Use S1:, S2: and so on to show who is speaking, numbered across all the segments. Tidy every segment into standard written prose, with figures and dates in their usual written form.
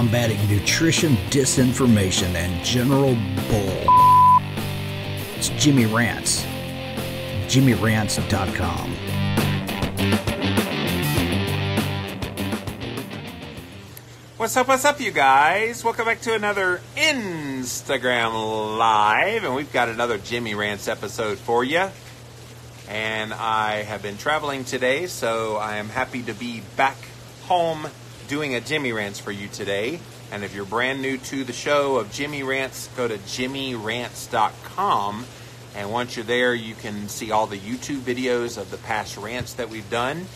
S1: combating nutrition disinformation and general bull. It's Jimmy Rants. JimmyRants.com.
S2: What's up, you guys? Welcome back to another Instagram Live, and we've got another Jimmy Rants episode for you. And I have been traveling today, so I am happy to be back home doing a Jimmy Rants for you today. And if you're brand new to the show of Jimmy Rants, go to JimmyRants.com. And once you're there, you can see all the YouTube videos of the past rants that we've done.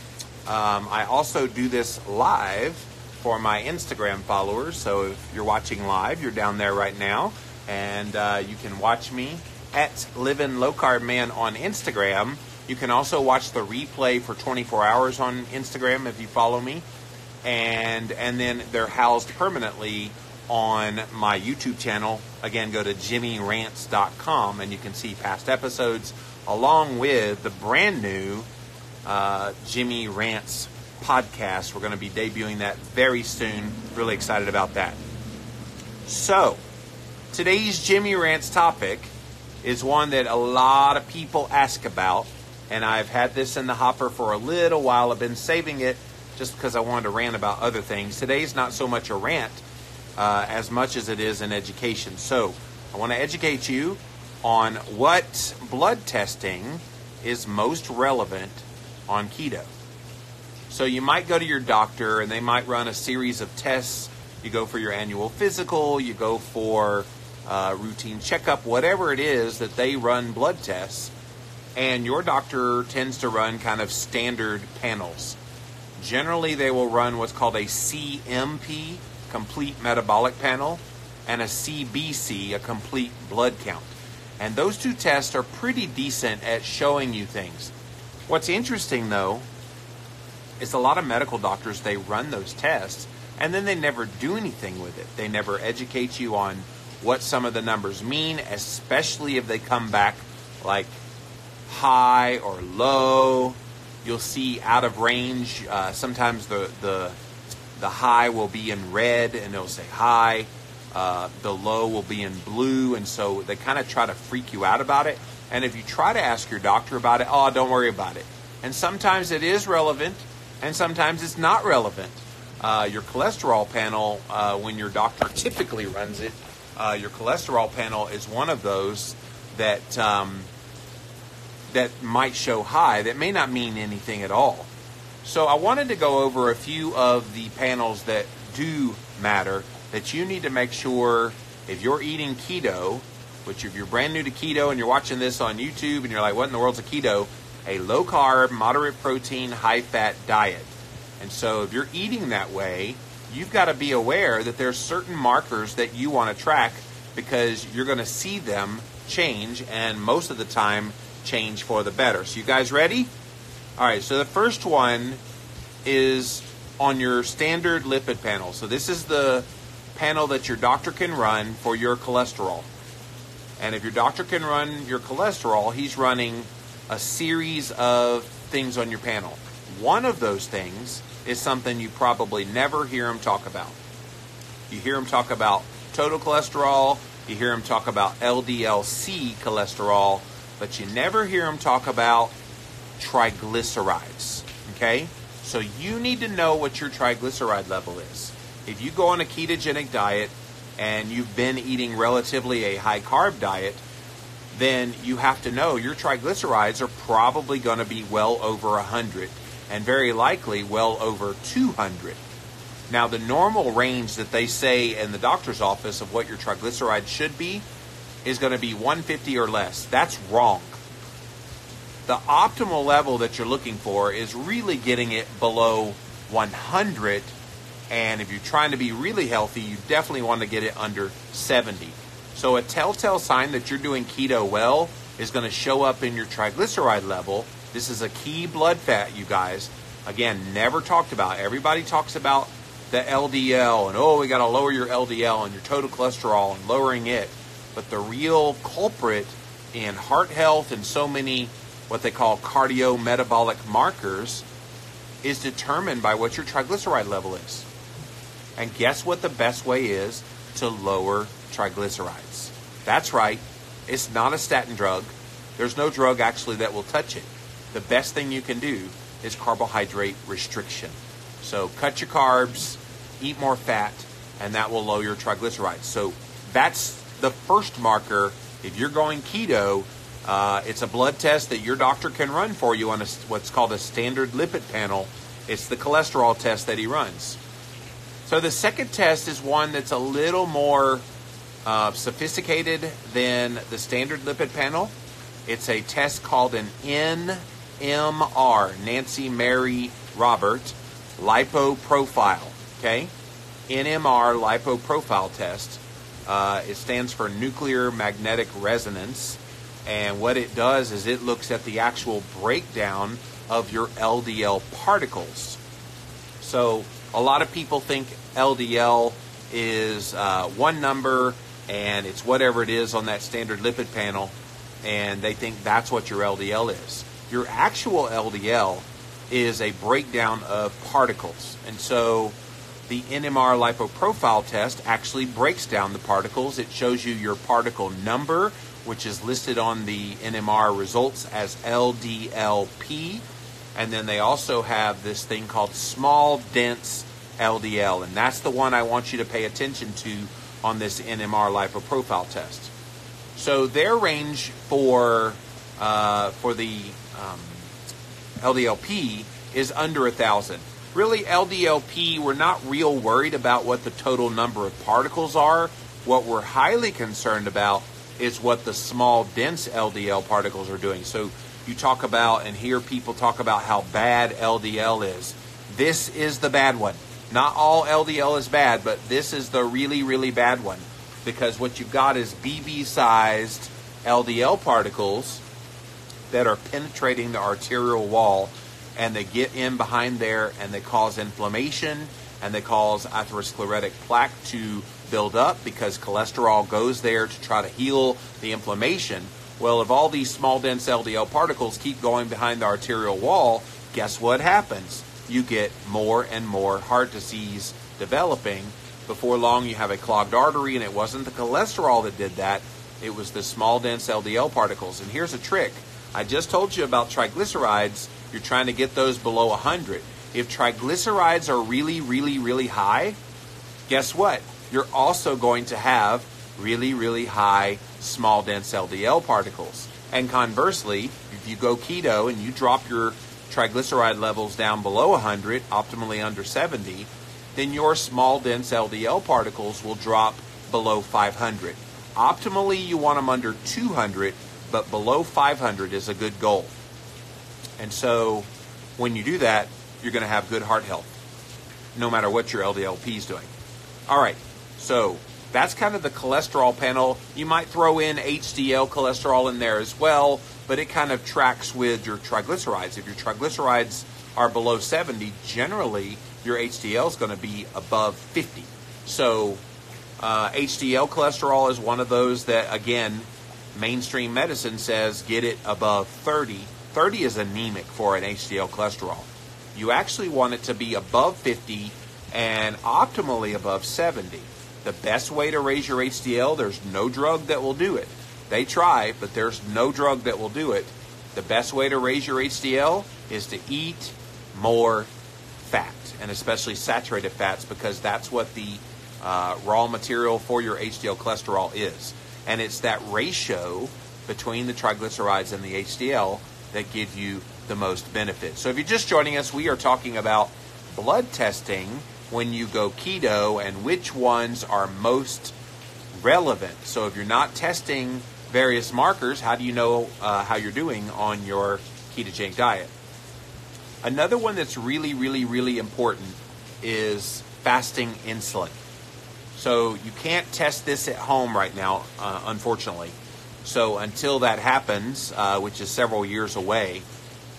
S2: I also do this live for my Instagram followers. So if you're watching live, you're down there right now. And you can watch me at Livin' Low Carb Man on Instagram. You can also watch the replay for 24 hours on Instagram if you follow me. And then they're housed permanently on my YouTube channel. Again, go to JimmyRants.com and you can see past episodes along with the brand new Jimmy Rants podcast. We're going to be debuting that very soon. Really excited about that. So, today's Jimmy Rants topic is one that a lot of people ask about, and I've had this in the hopper for a little while. I've been saving it just because I wanted to rant about other things. Today's not so much a rant as much as it is an education. So I want to educate you on what blood testing is most relevant on keto. So you might go to your doctor and they might run a series of tests. You go for your annual physical, you go for routine checkup, whatever it is that they run blood tests. And your doctor tends to run kind of standard panels. Generally, they will run what's called a CIMT, complete metabolic panel, and a CBC, a complete blood count. And those two tests are pretty decent at showing you things. What's interesting, though, is a lot of medical doctors, they run those tests, and then they never do anything with it. They never educate you on what some of the numbers mean, especially if they come back like high or low. You'll see out of range. Sometimes the high will be in red and it'll say high. The low will be in blue, and so they kind of try to freak you out about it. And if you try to ask your doctor about it, oh, don't worry about it. And sometimes it is relevant, and sometimes it's not relevant. Your cholesterol panel, when your doctor typically runs it, your cholesterol panel is one of those that that might show high, that may not mean anything at all. So I wanted to go over a few of the panels that do matter, that you need to make sure if you're eating keto, which if you're brand new to keto and you're watching this on YouTube and you're like, what in the world's a keto? A low carb, moderate protein, high fat diet. And so if you're eating that way, you've got to be aware that there's certain markers that you want to track because you're going to see them change, and most of the time change for the better. So you guys ready? All right, so the first one is on your standard lipid panel. So this is the panel that your doctor can run for your cholesterol. And if your doctor can run your cholesterol, he's running a series of things on your panel. One of those things is something you probably never hear him talk about. You hear him talk about total cholesterol, you hear him talk about LDL-C cholesterol, but you never hear him talk about triglycerides, okay? So you need to know what your triglyceride level is. If you go on a ketogenic diet and you've been eating relatively a high-carb diet, then you have to know your triglycerides are probably going to be well over 100 and very likely well over 200. Now, the normal range that they say in the doctor's office of what your triglycerides should be is going to be 150 or less. That's wrong. The optimal level that you're looking for is really getting it below 100, and if you're trying to be really healthy, you definitely want to get it under 70. So a telltale sign that you're doing keto well is going to show up in your triglyceride level. This is a key blood fat, you guys. Again, never talked about. Everybody talks about the LDL and, oh, we got to lower your LDL and your total cholesterol and lowering it. But the real culprit in heart health and so many what they call cardiometabolic markers is determined by what your triglyceride level is. And guess what the best way is to lower triglycerides? That's right. It's not a statin drug. There's no drug actually that will touch it. The best thing you can do is carbohydrate restriction. So cut your carbs, eat more fat, and that will lower your triglycerides. So that's the first marker. If you're going keto, it's a blood test that your doctor can run for you on what's called a standard lipid panel. It's the cholesterol test that he runs. So the second test is one that's a little more sophisticated than the standard lipid panel. It's a test called an NMR, Nancy Mary Robert, lipoprofile. Okay? NMR lipoprofile test. It stands for nuclear magnetic resonance. And what it does is it looks at the actual breakdown of your LDL particles. So a lot of people think LDL is one number and it's whatever it is on that standard lipid panel, and they think that's what your LDL is. Your actual LDL is a breakdown of particles. And so the NMR lipoprofile test actually breaks down the particles. It shows you your particle number, which is listed on the NMR results as LDLP. And then they also have this thing called small dense LDL, and that's the one I want you to pay attention to on this NMR lipoprofile test. So their range for the LDLP is under 1,000. Really, LDLP, we're not real worried about what the total number of particles are. What we're highly concerned about is what the small dense LDL particles are doing. So you talk about and hear people talk about how bad LDL is. This is the bad one. Not all LDL is bad, but this is the really, really bad one. Because what you've got is BB-sized LDL particles that are penetrating the arterial wall, and they get in behind there and they cause inflammation and they cause atherosclerotic plaque to build up because cholesterol goes there to try to heal the inflammation. Well, if all these small dense LDL particles keep going behind the arterial wall, guess what happens? You get more and more heart disease developing. Before long, you have a clogged artery, and it wasn't the cholesterol that did that. It was the small dense LDL particles. And here's a trick. I just told you about triglycerides. You're trying to get those below 100. If triglycerides are really, really, really high, guess what? You're also going to have really, really high small dense LDL particles. And conversely, if you go keto and you drop your triglyceride levels down below 100, optimally under 70, then your small dense LDL particles will drop below 500. Optimally, you want them under 200, but below 500 is a good goal. And so when you do that, you're going to have good heart health, no matter what your LDLP is doing. All right, so that's kind of the cholesterol panel. You might throw in HDL cholesterol in there as well, but it kind of tracks with your triglycerides. If your triglycerides are below 70, generally your HDL is going to be above 50. So HDL cholesterol is one of those that, again, mainstream medicine says get it above 30. 30 is anemic for an HDL cholesterol. You actually want it to be above 50 and optimally above 70. The best way to raise your HDL, there's no drug that will do it. They try, but there's no drug that will do it. The best way to raise your HDL is to eat more fat, and especially saturated fats, because that's what the raw material for your HDL cholesterol is. And it's that ratio between the triglycerides and the HDL that give you the most benefit. So if you're just joining us, we are talking about blood testing when you go keto and which ones are most relevant. So if you're not testing various markers, how do you know how you're doing on your ketogenic diet? Another one that's really, really, really important is fasting insulin. So you can't test this at home right now, unfortunately. So until that happens, which is several years away,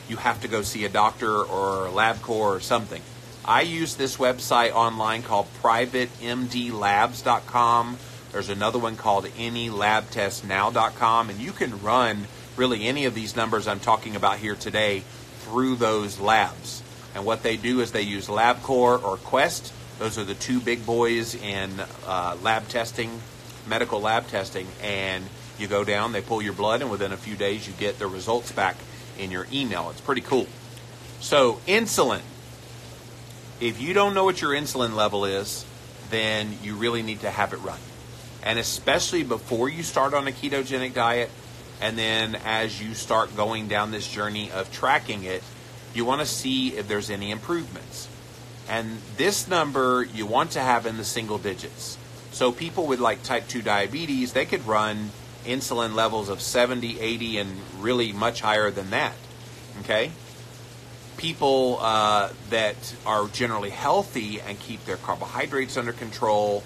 S2: you have to go see a doctor or LabCorp or something. I use this website online called privatemdlabs.com. There's another one called anylabtestnow.com, and you can run really any of these numbers I'm talking about here today through those labs. And what they do is they use LabCorp or Quest Those are the two big boys in lab testing, medical lab testing, and you go down, they pull your blood, and within a few days you get the results back in your email. It's pretty cool. So insulin. If you don't know what your insulin level is, then you really need to have it run. And especially before you start on a ketogenic diet, and then as you start going down this journey of tracking it, you want to see if there's any improvements. And this number you want to have in the single digits. So people with like type 2 diabetes, they could run insulin levels of 70, 80, and really much higher than that. Okay? People that are generally healthy and keep their carbohydrates under control,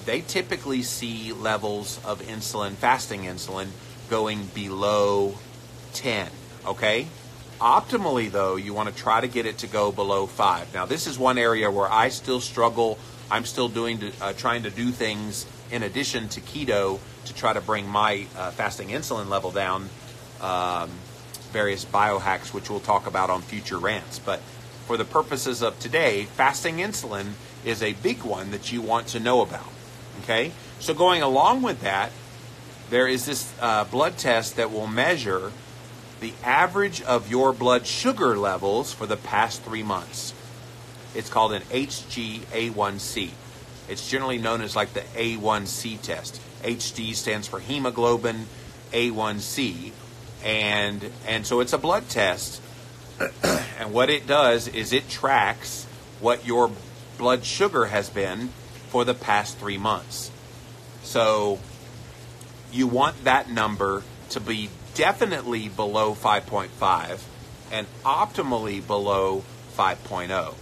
S2: they typically see levels of insulin, fasting insulin, going below 10. Okay? Optimally, though, you want to try to get it to go below 5. Now, this is one area where I still struggle. I'm still trying to do things in addition to keto to try to bring my fasting insulin level down. Various biohacks, which we'll talk about on future rants. But for the purposes of today, fasting insulin is a big one that you want to know about. Okay? So going along with that, there is this blood test that will measure the average of your blood sugar levels for the past 3 months. It's called an HbA1c. It's generally known as like the A1C test. HD stands for hemoglobin, A1C, and so it's a blood test. And what it does is it tracks what your blood sugar has been for the past 3 months. So you want that number to be definitely below 5.5 and optimally below 5.0.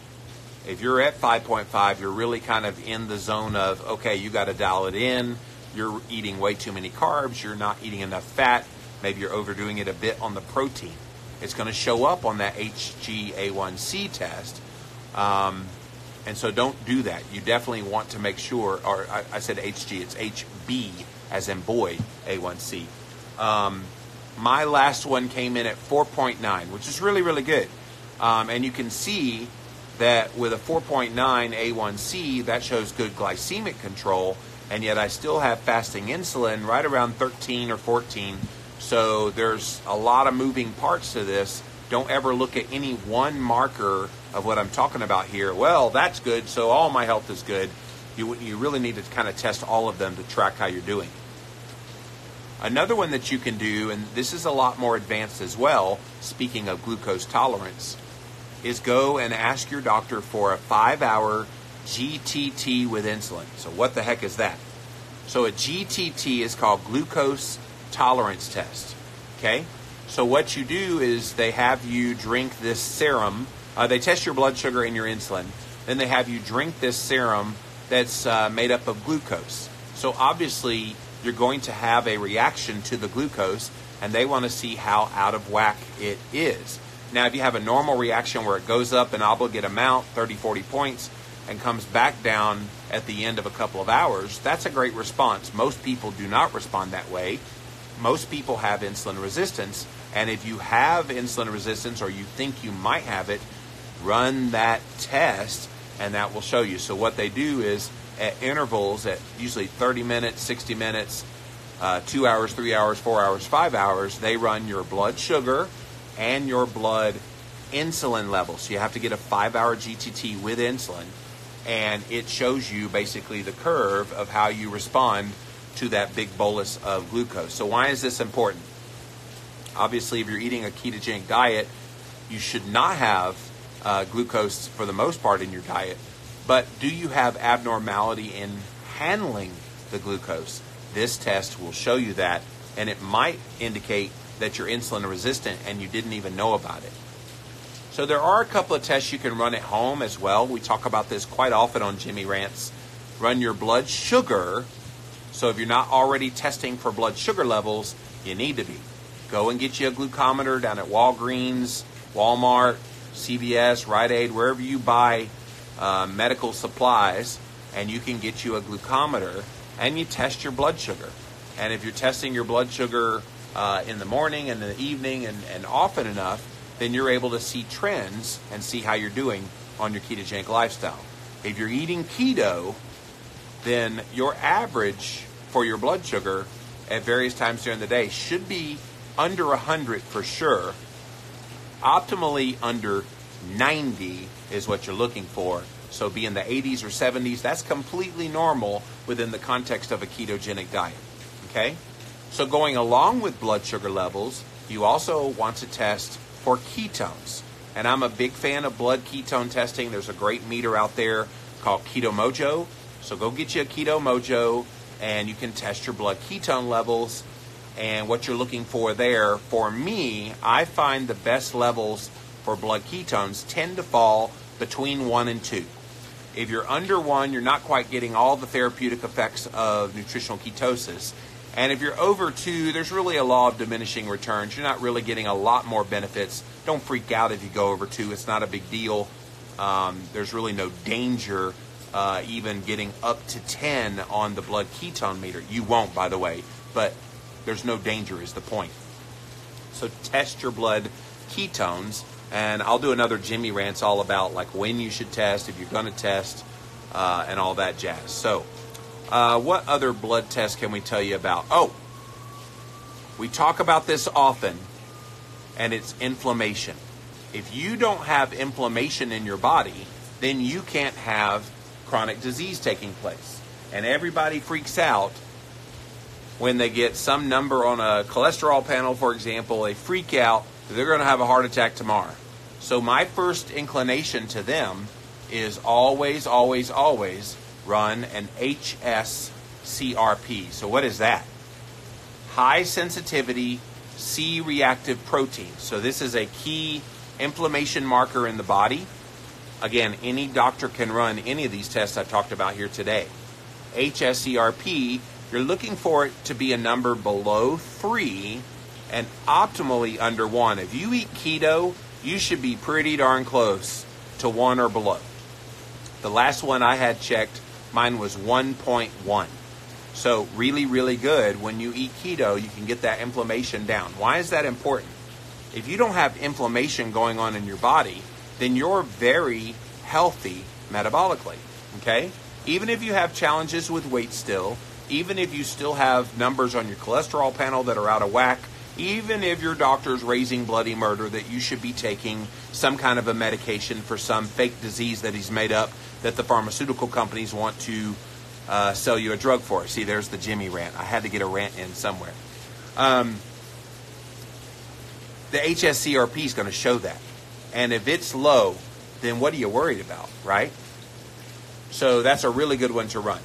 S2: If you're at 5.5, you're really kind of in the zone of, okay, you got to dial it in. You're eating way too many carbs. You're not eating enough fat. Maybe you're overdoing it a bit on the protein. It's going to show up on that HbA1c test. And so don't do that. You definitely want to make sure, or I said HG, it's HB as in boy, A1C. My last one came in at 4.9, which is really, really good. And you can see that with a 4.9 A1C, that shows good glycemic control, and yet I still have fasting insulin right around 13 or 14. So there's a lot of moving parts to this. Don't ever look at any one marker of what I'm talking about here. Well, that's good, so all my health is good. You really need to kind of test all of them to track how you're doing. Another one that you can do, and this is a lot more advanced as well, speaking of glucose tolerance, is go and ask your doctor for a 5-hour GTT with insulin. So what the heck is that? So a GTT is called glucose tolerance test. Okay? So what you do is they have you drink this serum. They test your blood sugar and your insulin. Then they have you drink this serum that's made up of glucose. So obviously you're going to have a reaction to the glucose, and they want to see how out of whack it is. Now, if you have a normal reaction where it goes up an obligate amount, 30, 40 points, and comes back down at the end of a couple of hours, that's a great response. Most people do not respond that way. Most people have insulin resistance, and if you have insulin resistance or you think you might have it, run that test, and that will show you. So what they do is at intervals at usually 30 minutes, 60 minutes, 2 hours, 3 hours, 4 hours, 5 hours, they run your blood sugar and your blood insulin levels. So you have to get a 5-hour GTT with insulin, and it shows you basically the curve of how you respond to that big bolus of glucose. So why is this important? Obviously, if you're eating a ketogenic diet, you should not have glucose for the most part in your diet. But do you have abnormality in handling the glucose? This test will show you that, and it might indicate that you're insulin resistant and you didn't even know about it. So there are a couple of tests you can run at home as well. We talk about this quite often on Jimmy Rants. Run your blood sugar. So if you're not already testing for blood sugar levels, you need to be. Go and get you a glucometer down at Walgreens, Walmart, CVS, Rite Aid, wherever you buy medical supplies, and you can get you a glucometer, and you test your blood sugar. And if you're testing your blood sugar in the morning and in the evening and often enough, then you're able to see trends and see how you're doing on your ketogenic lifestyle. If you're eating keto, then your average for your blood sugar at various times during the day should be under 100 for sure. Optimally under 90 is what you're looking for. So be in the 80s or 70s. That's completely normal within the context of a ketogenic diet. Okay? So going along with blood sugar levels, you also want to test for ketones. And I'm a big fan of blood ketone testing. There's a great meter out there called Keto Mojo. So go get you a Keto Mojo and you can test your blood ketone levels and what you're looking for there. For me, I find the best levels for blood ketones tend to fall between 1 and 2. If you're under 1, you're not quite getting all the therapeutic effects of nutritional ketosis. And if you're over 2, there's really a law of diminishing returns. You're not really getting a lot more benefits. Don't freak out if you go over 2. It's not a big deal. There's really no danger even getting up to 10 on the blood ketone meter. You won't, by the way, but there's no danger is the point. So test your blood ketones, and I'll do another Jimmy Rants all about like when you should test, if you're going to test, and all that jazz. So what other blood tests can we tell you about? Oh, we talk about this often, and it's inflammation. If you don't have inflammation in your body, then you can't have chronic disease taking place. And everybody freaks out when they get some number on a cholesterol panel, for example. They freak out that they're going to have a heart attack tomorrow. So my first inclination to them is always, always, always run an HSCRP. So what is that? High sensitivity C-reactive protein. So this is a key inflammation marker in the body. Again, any doctor can run any of these tests I talked about here today. HSCRP, you're looking for it to be a number below 3 and optimally under 1. If you eat keto, you should be pretty darn close to 1 or below. The last one I had checked, mine was 1.1. So really, really good. When you eat keto, you can get that inflammation down. Why is that important? If you don't have inflammation going on in your body, then you're very healthy metabolically, okay? Even if you have challenges with weight still, even if you still have numbers on your cholesterol panel that are out of whack, even if your doctor's raising bloody murder that you should be taking some kind of a medication for some fake disease that he's made up that the pharmaceutical companies want to sell you a drug for. See, there's the Jimmy rant. I had to get a rant in somewhere. The HSCRP is going to show that. And if it's low, then what are you worried about, right? So that's a really good one to run.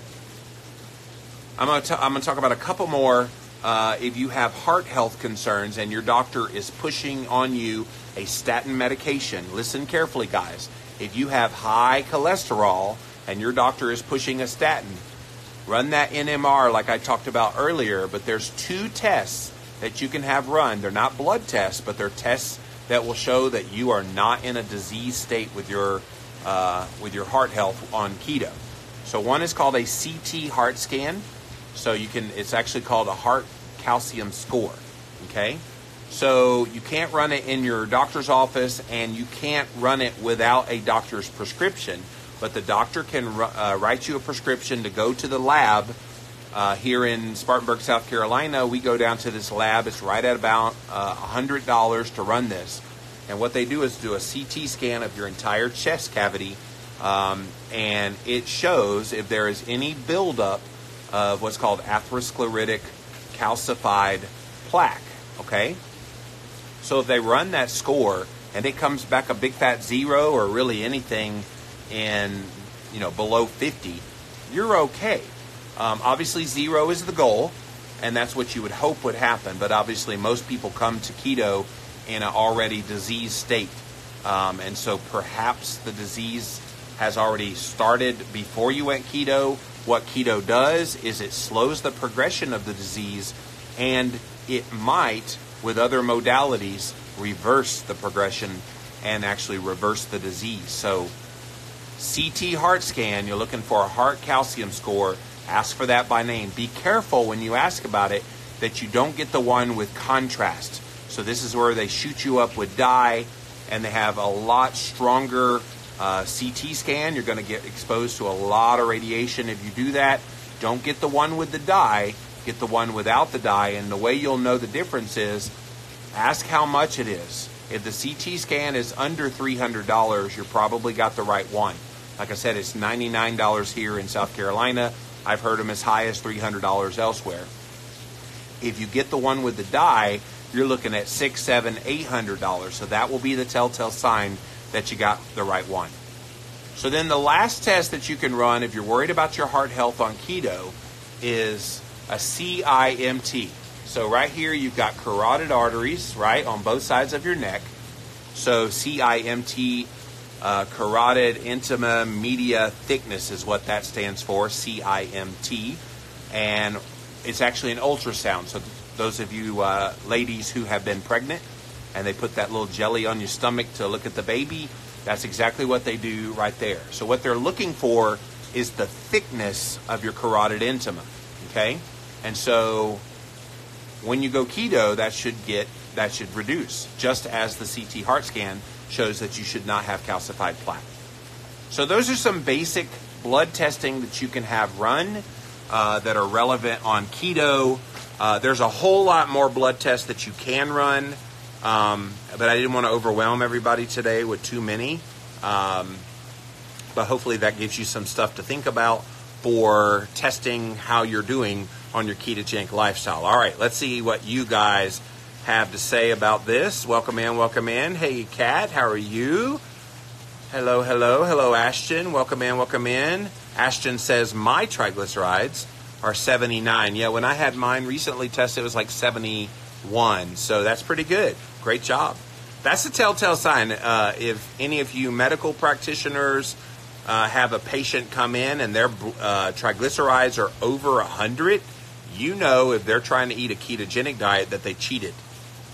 S2: I'm going to talk about a couple more. If you have heart health concerns and your doctor is pushing on you a statin medication, listen carefully, guys. If you have high cholesterol and your doctor is pushing a statin, run that NMR like I talked about earlier. But there's 2 tests that you can have run. They're not blood tests, but they're tests that will show that you are not in a disease state with your heart health on keto. So one is called a CT heart scan. So it's actually called a heart calcium score. Okay? So you can't run it in your doctor's office, and you can't run it without a doctor's prescription. But the doctor can write you a prescription to go to the lab. Here in Spartanburg, South Carolina, we go down to this lab. It's right at about $100 to run this. And what they do is do a CT scan of your entire chest cavity, and it shows if there is any buildup of what's called atherosclerotic calcified plaque. Okay? So if they run that score and it comes back a big fat 0 or really anything in below 50, you're okay. Obviously 0 is the goal, and that's what you would hope would happen. But obviously most people come to keto in an already diseased state. And so perhaps the disease has already started before you went keto. What keto does is it slows the progression of the disease, and it might, with other modalities, reverse the progression and actually reverse the disease. So CT heart scan, you're looking for a heart calcium score. Ask for that by name. Be careful when you ask about it that you don't get the one with contrast. So this is where they shoot you up with dye, and they have a lot stronger CT scan. You're going to get exposed to a lot of radiation if you do that. Don't get the one with the dye. Get the one without the dye. And the way you'll know the difference is ask how much it is. If the CT scan is under $300, you're probably got the right one. Like I said, it's $99 here in South Carolina. I've heard them as high as $300 elsewhere. If you get the one with the dye, you're looking at $600, $700, $800. So that will be the telltale sign that you got the right one. So then the last test that you can run if you're worried about your heart health on keto is a CIMT. So right here you've got carotid arteries, right, on both sides of your neck. So CIMT, carotid intima media thickness is what that stands for, CIMT. And it's actually an ultrasound. So those of you ladies who have been pregnant and they put that little jelly on your stomach to look at the baby, that's exactly what they do right there. So what they're looking for is the thickness of your carotid intima, okay? And so when you go keto, that should reduce, just as the CT heart scan shows that you should not have calcified plaque. So those are some basic blood testing that you can have run that are relevant on keto. There's a whole lot more blood tests that you can run, but I didn't want to overwhelm everybody today with too many. But hopefully that gives you some stuff to think about for testing how you're doing on your ketogenic lifestyle. All right, let's see what you guys have to say about this. Welcome in, welcome in. Hey, Kat, how are you? Hello, hello, hello, Ashton. Welcome in, welcome in. Ashton says, my triglycerides are 79. Yeah, when I had mine recently tested, it was like 71. So that's pretty good. Great job. That's a telltale sign. If any of you medical practitioners have a patient come in and their triglycerides are over 100, you know if they're trying to eat a ketogenic diet that they cheated.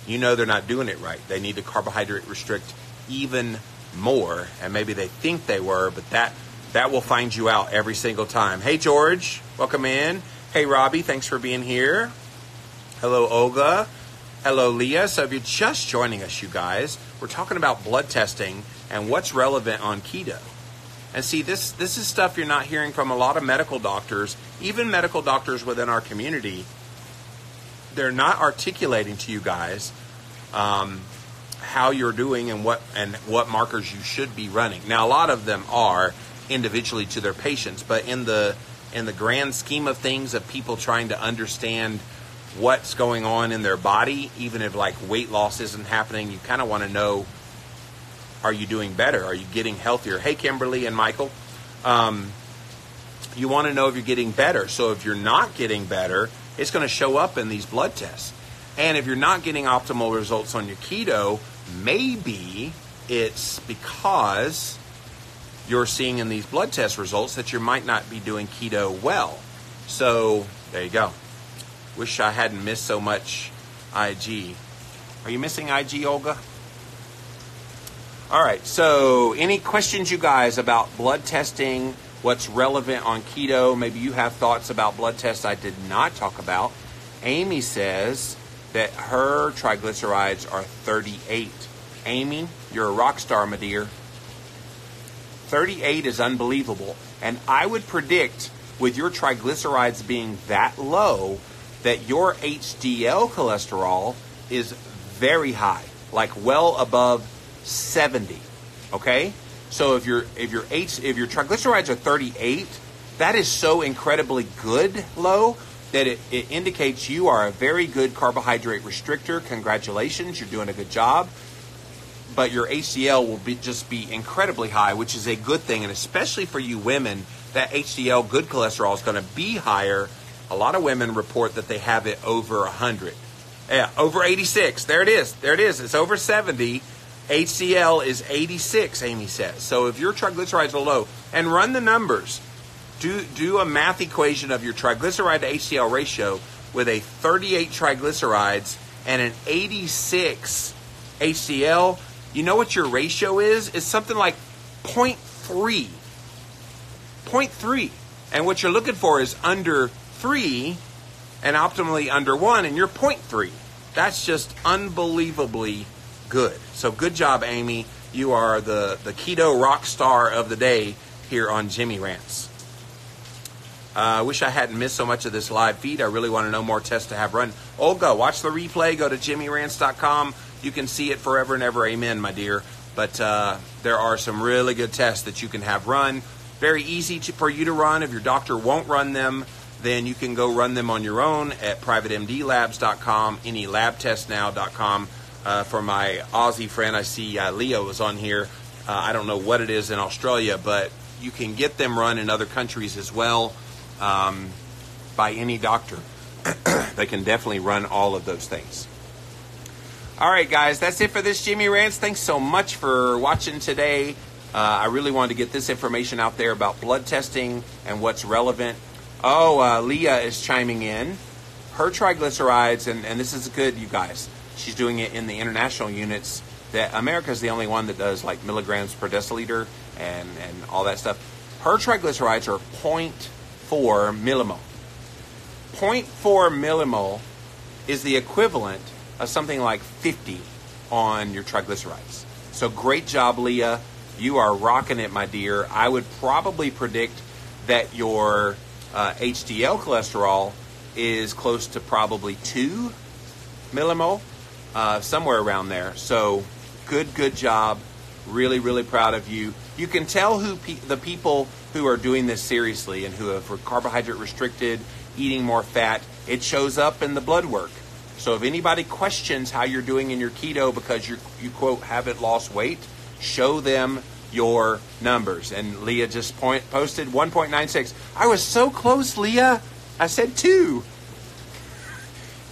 S2: You know they're not doing it right. They need to carbohydrate restrict even more, and maybe they think they were, but that will find you out every single time. Hey, George, welcome in. Hey, Robbie, thanks for being here. Hello, Olga. Hello, Leah. So if you're just joining us, you guys, we're talking about blood testing and what's relevant on keto. And see, this is stuff you're not hearing from a lot of medical doctors, even medical doctors within our community. They're not articulating to you guys how you're doing and what markers you should be running. Now, a lot of them are individually to their patients, but in the grand scheme of things of people trying to understand what's going on in their body, even if like weight loss isn't happening, you kind of want to know, are you doing better? Are you getting healthier? Hey, Kimberly and Michael. You want to know if you're getting better. So if you're not getting better, it's going to show up in these blood tests. And if you're not getting optimal results on your keto, maybe it's because you're seeing in these blood test results that you might not be doing keto well. So there you go. Wish I hadn't missed so much IG. Are you missing IG, Olga? All right, so any questions, you guys, about blood testing, what's relevant on keto? Maybe you have thoughts about blood tests I did not talk about. Amy says that her triglycerides are 38. Amy, you're a rock star, my dear. 38 is unbelievable. And I would predict, with your triglycerides being that low, that your HDL cholesterol is very high, like well above 70. Okay? So if your triglycerides are 38, that is so incredibly good low that it indicates you are a very good carbohydrate restrictor. Congratulations, you're doing a good job. But your HDL will just be incredibly high, which is a good thing. And especially for you women, that HDL good cholesterol is going to be higher. A lot of women report that they have it over 100. Yeah, over 86. There it is. There it is. It's over 70. HDL is 86, Amy says. So if your triglycerides are low, and run the numbers, do a math equation of your triglyceride to HDL ratio with a 38 triglycerides and an 86 HDL. You know what your ratio is? It's something like 0.3. 0.3. And what you're looking for is under 3 and optimally under 1, and you're 0.3. That's just unbelievably good. So good job, Amy. you are the keto rock star of the day here on Jimmy Rants. I wish I hadn't missed so much of this live feed. I really want to know more tests to have run. Olga, watch the replay. Go to jimmyrants.com. You can see it forever and ever. Amen, my dear. But there are some really good tests that you can have run. Very easy for you to run. If your doctor won't run them, then you can go run them on your own at privatemdlabs.com, anylabtestnow.com. For my Aussie friend, I see Leo is on here. I don't know what it is in Australia, but you can get them run in other countries as well. By any doctor. They can definitely run all of those things. All right, guys, that's it for this Jimmy Rants. Thanks so much for watching today. I really wanted to get this information out there about blood testing and what's relevant. Leah is chiming in. Her triglycerides, and this is good, you guys. She's doing it in the international units. That America's the only one that does like milligrams per deciliter and all that stuff. Her triglycerides are 0.4 millimole. 0.4 millimole is the equivalent of something like 50 on your triglycerides. So great job, Leah. You are rocking it, my dear. I would probably predict that your HDL cholesterol is close to probably 2 millimole, somewhere around there. So good job. Really, really proud of you. You can tell who the people who are doing this seriously and who have carbohydrate restricted, eating more fat. It shows up in the blood work. So if anybody questions how you're doing in your keto because you quote haven't lost weight, show them your numbers. And Leah just posted 1.96. I was so close, Leah. I said 2.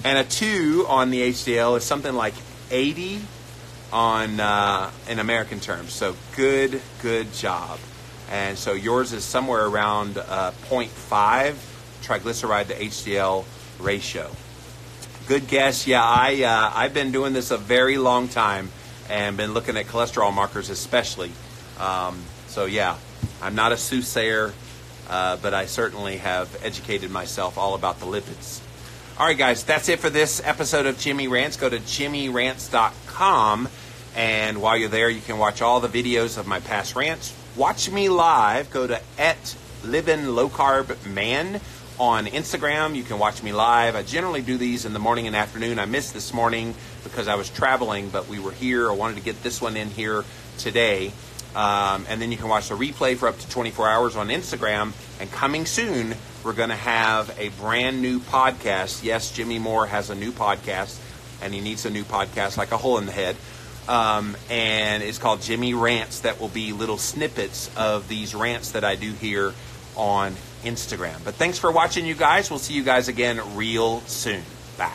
S2: And a 2 on the HDL is something like 80 on in American terms. So good job. And so yours is somewhere around 0.5 triglyceride to HDL ratio. Good guess. Yeah, I've been doing this a very long time and been looking at cholesterol markers especially. So yeah, I'm not a soothsayer, but I certainly have educated myself all about the lipids. All right, guys, that's it for this episode of Jimmy Rants. Go to jimmyrants.com, and while you're there, you can watch all the videos of my past rants. Watch me live. Go to @LivinLowCarbMan on Instagram. You can watch me live. I generally do these in the morning and afternoon. I missed this morning because I was traveling, but we were here. I wanted to get this one in here today. And then you can watch the replay for up to 24 hours on Instagram. And coming soon, we're going to have a brand new podcast. Yes, Jimmy Moore has a new podcast, and he needs a new podcast like a hole in the head. And it's called Jimmy Rants. That will be little snippets of these rants that I do here on Instagram. But thanks for watching, you guys. We'll see you guys again real soon. Bye.